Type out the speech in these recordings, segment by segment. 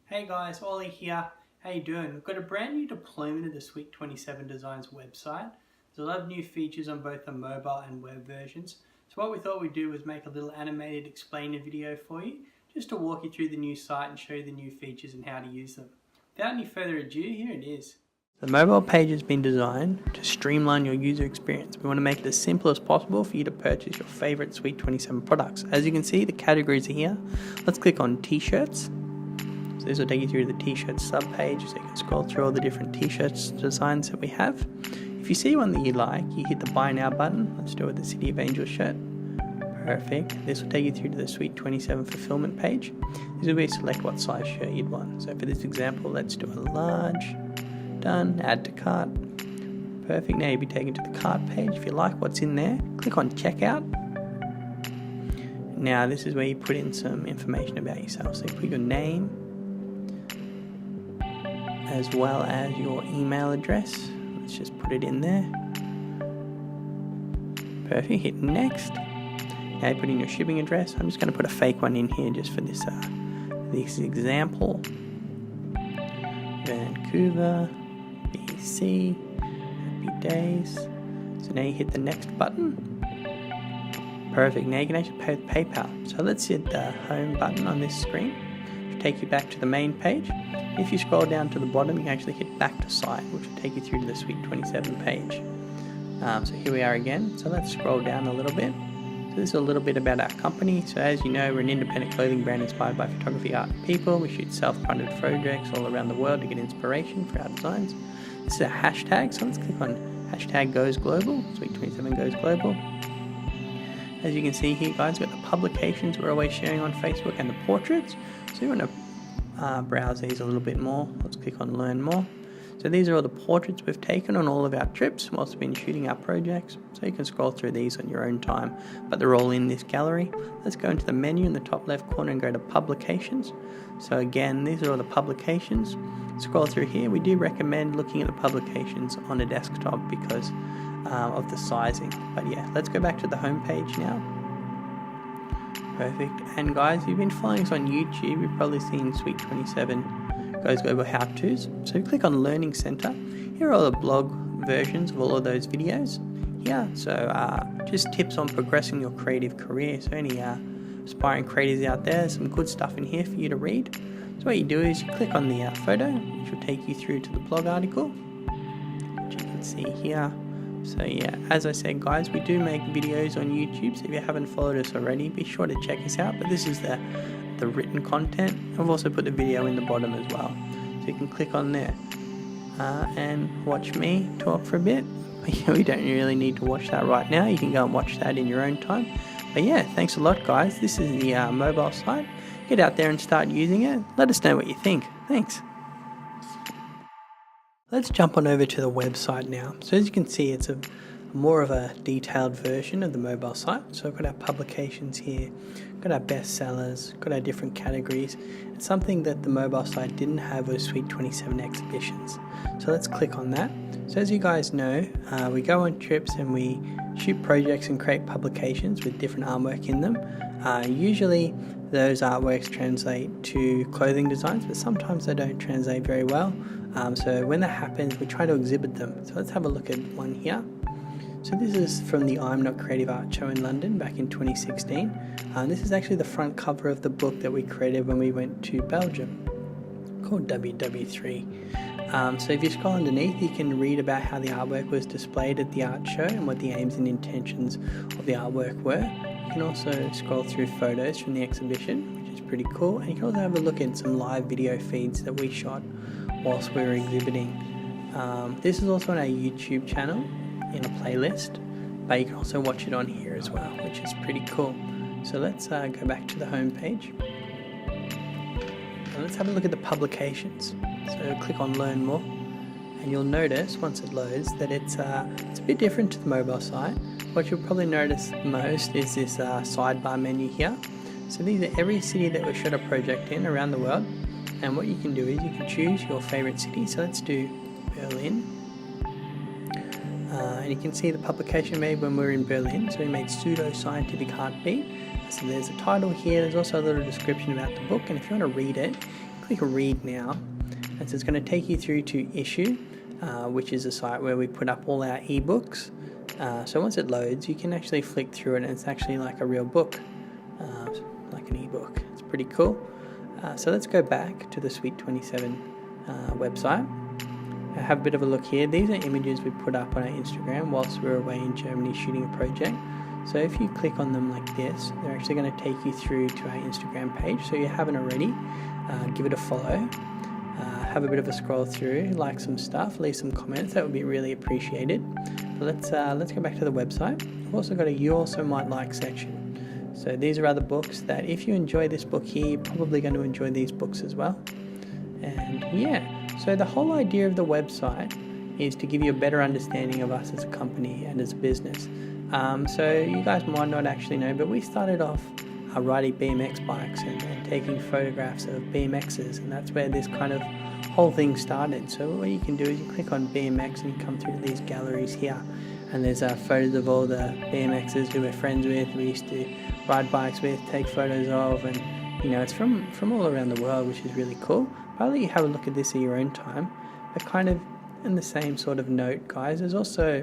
Hey guys, Ollie here. How you doing? We've got a brand new deployment of the Suite 27 Designs website. There's a lot of new features on both the mobile and web versions. So what we thought we'd do was make a little animated explainer video for you, just to walk you through the new site and show you the new features and how to use them. Without any further ado, here it is. The mobile page has been designed to streamline your user experience. We want to make it as simple as possible for you to purchase your favorite Suite 27 products. As you can see, the categories are here. Let's click on t-shirts. So this will take you through the t-shirt sub-page, so you can scroll through all the different t-shirts designs that we have. If you see one that you like, you hit the buy now button. Let's do it with the City of Angels shirt. Perfect. This will take you through to the Suite 27 fulfillment page. This will be select what size shirt you'd want. So for this example, let's do a large. Done. Add to cart. Perfect. Now you'll be taken to the cart page. If you like what's in there, click on checkout. Now this is where you put in some information about yourself. So you put your name as well as your email address. Let's just put it in there. Perfect. Hit next. Now you put in your shipping address. I'm just going to put a fake one in here just for this example. Vancouver, BC. Happy days. So now you hit the next button. Perfect. Now you can actually pay with PayPal. So let's hit the home button on this screen, which will take you back to the main page. If you scroll down to the bottom, you can actually hit back to site, which will take you through to the Suite 27 page. So here we are again. So let's scroll down a little bit. So this is a little bit about our company. So as you know, we're an independent clothing brand inspired by photography, art, and people. We shoot self-funded projects all around the world to get inspiration for our designs. This is a hashtag, so let's click on hashtag goes global. Suite 27 goes global. As you can see here, guys, we've got the publications we're always sharing on Facebook and the portraits. So you want to browse these a little bit more. Let's click on learn more. So these are all the portraits we've taken on all of our trips whilst we've been shooting our projects. So you can scroll through these on your own time, but they're all in this gallery. Let's go into the menu in the top left corner and go to publications. So again, these are all the publications. Scroll through here. We do recommend looking at the publications on a desktop because of the sizing. But yeah, let's go back to the home page now. Perfect. And guys, if you've been following us on YouTube, you've probably seen Suite 27 Goes Global how-tos. So you click on Learning Center. Here are all the blog versions of all of those videos. Yeah, so just tips on progressing your creative career. So any aspiring creators out there, there's some good stuff in here for you to read. So what you do is you click on the photo, which will take you through to the blog article, which you can see here. So yeah, as I said, guys, we do make videos on YouTube, so if you haven't followed us already, be sure to check us out. But this is the written content. I've also put the video in the bottom as well, so you can click on there and watch me talk for a bit. We don't really need to watch that right now. You can go and watch that in your own time. But yeah, thanks a lot, guys. This is the mobile site. Get out there and start using it. Let us know what you think. Thanks. Let's jump on over to the website now. So as you can see, it's more of a detailed version of the mobile site. So we've got our publications here, got our bestsellers, got our different categories. And something that the mobile site didn't have was Suite 27 exhibitions. So let's click on that. So as you guys know, we go on trips and we shoot projects and create publications with different artwork in them. Usually those artworks translate to clothing designs, but sometimes they don't translate very well. So when that happens, we try to exhibit them. So let's have a look at one here. So this is from the I'm Not Creative Art Show in London back in 2016. This is actually the front cover of the book that we created when we went to Belgium, called WW3. So if you scroll underneath, you can read about how the artwork was displayed at the art show and what the aims and intentions of the artwork were. You can also scroll through photos from the exhibition, which is pretty cool. And you can also have a look at some live video feeds that we shot whilst we were exhibiting. This is also on our YouTube channel in a playlist, but you can also watch it on here as well, which is pretty cool. So let's go back to the home page. And let's have a look at the publications. So click on Learn More, and you'll notice once it loads that it's a bit different to the mobile site. What you'll probably notice most is this sidebar menu here. So these are every city that we shot a project in around the world. And what you can do is you can choose your favorite city. So let's do Berlin. And you can see the publication made when we were in Berlin. So we made Pseudo-Scientific Heartbeat. So there's a title here. There's also a little description about the book. And if you want to read it, click read now, and so it's going to take you through to Issue, which is a site where we put up all our ebooks. So once it loads, you can actually flick through it, and it's actually like a real book, like an ebook. It's pretty cool. So let's go back to the Suite 27 website. Have a bit of a look here. These are images we put up on our Instagram whilst we were away in Germany shooting a project. So if you click on them like this, they're actually going to take you through to our Instagram page. So if you haven't already, give it a follow. Have a bit of a scroll through, like some stuff, leave some comments. That would be really appreciated. But let's go back to the website. We've also got a You Also Might Like section. So these are other books that if you enjoy this book here, you're probably going to enjoy these books as well. And yeah, so the whole idea of the website is to give you a better understanding of us as a company and as a business. So you guys might not actually know, but we started off riding BMX bikes and taking photographs of BMXs, and that's where this kind of whole thing started. So what you can do is you click on BMX and you come through these galleries here, and there's photos of all the BMXers who we're friends with, we used to ride bikes with, take photos of, and it's from all around the world, which is really cool. I'll let you have a look at this at your own time. But kind of in the same sort of note, guys, there's also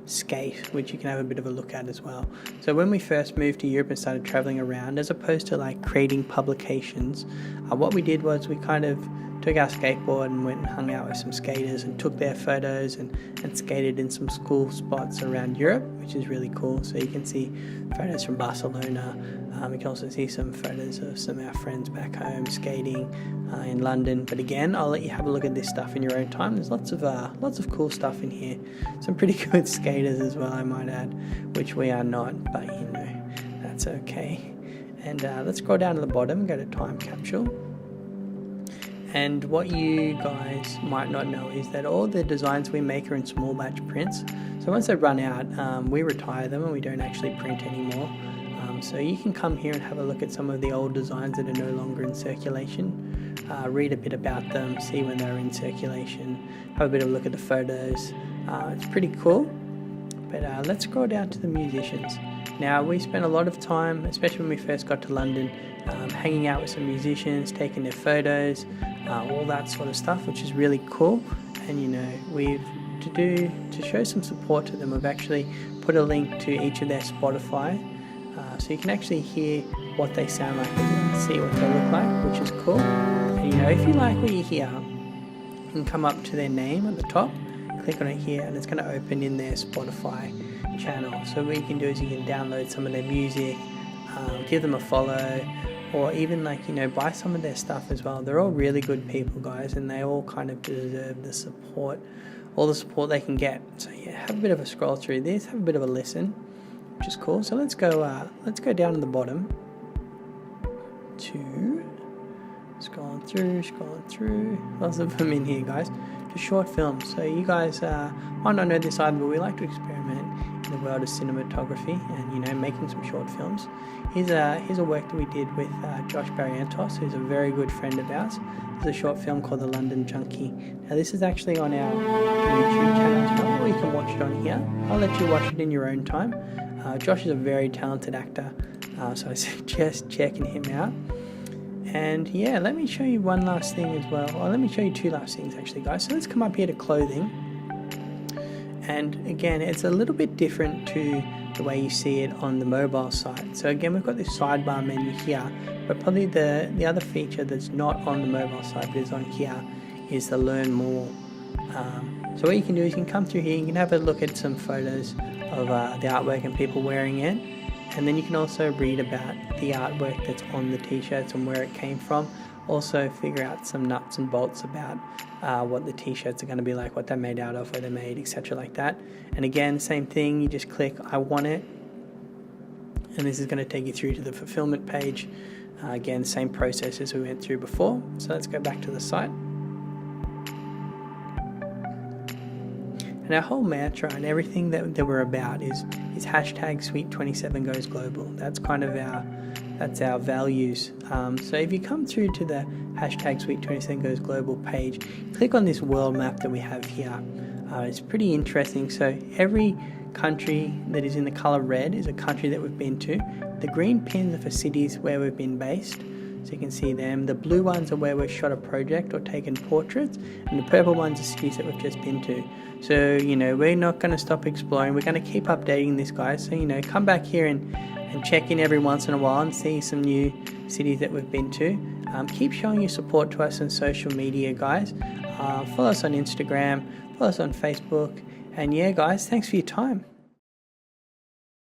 Skate, which you can have a bit of a look at as well. So when we first moved to Europe and started traveling around, as opposed to like creating publications, what we did was we kind of took our skateboard and went and hung out with some skaters and took their photos and skated in some cool spots around Europe, which is really cool. So you can see photos from Barcelona. You can also see some photos of some of our friends back home skating in London. But again, I'll let you have a look at this stuff in your own time. There's lots of cool stuff in here. Some pretty good skaters as well, I might add, which we are not, but that's okay. And let's scroll down to the bottom and go to Time Capsule. And what you guys might not know is that all the designs we make are in small batch prints. So once they run out, we retire them and we don't actually print anymore. So you can come here and have a look at some of the old designs that are no longer in circulation, read a bit about them, see when they're in circulation, have a bit of a look at the photos. It's pretty cool. But let's scroll down to the musicians. Now, we spent a lot of time, especially when we first got to London, hanging out with some musicians, taking their photos, all that sort of stuff, which is really cool. And to show some support to them, we've actually put a link to each of their Spotify, so you can actually hear what they sound like and see what they look like, which is cool. And if you like what you hear, you can come up to their name at the top, click on it here, and it's going to open in their Spotify channel. So what you can do is you can download some of their music, give them a follow, or even buy some of their stuff as well. They're all really good people, guys, and they all kind of deserve the support, all the support they can get. So yeah, have a bit of a scroll through this, have a bit of a listen, which is cool. So let's go down to the bottom to scrolling through. Lots of them in here, guys. Just short films. So you guys might not know this either, but we like to experiment in the world of cinematography and making some short films. Here's a work that we did with Josh Barrientos, who's a very good friend of ours. There's a short film called The London Junkie. Now this is actually on our YouTube channel as well, or you can watch it on here. I'll let you watch it in your own time. Josh is a very talented actor, so I suggest checking him out. And yeah, let me show you one last thing as well. Let me show you two last things actually, guys. So let's come up here to clothing. And again, it's a little bit different to the way you see it on the mobile site. So again, we've got this sidebar menu here, but probably the other feature that's not on the mobile site but is on here is the Learn More. So what you can do is you can come through here, you can have a look at some photos of the artwork and people wearing it, and then you can also read about the artwork that's on the t-shirts and where it came from. Also figure out some nuts and bolts about what the t-shirts are going to be like, what they're made out of, where they're made, etc. like that. And again, same thing, you just click I want it, and this is going to take you through to the fulfillment page. Again, same process as we went through before. So let's go back to the site. And our whole mantra and everything that we're about is hashtag Suite27 goes global. That's kind of our values. So if you come through to the hashtag Suite27 goes global page, click on this world map that we have here. It's pretty interesting. So every country that is in the color red is a country that we've been to. The green pins are for cities where we've been based. So you can see them. The blue ones are where we've shot a project or taken portraits, and the purple ones are cities that we've just been to. So, we're not going to stop exploring. We're going to keep updating this, guys. So, come back here and check in every once in a while and see some new cities that we've been to. Keep showing your support to us on social media, guys. Follow us on Instagram, follow us on Facebook. And yeah, guys, thanks for your time.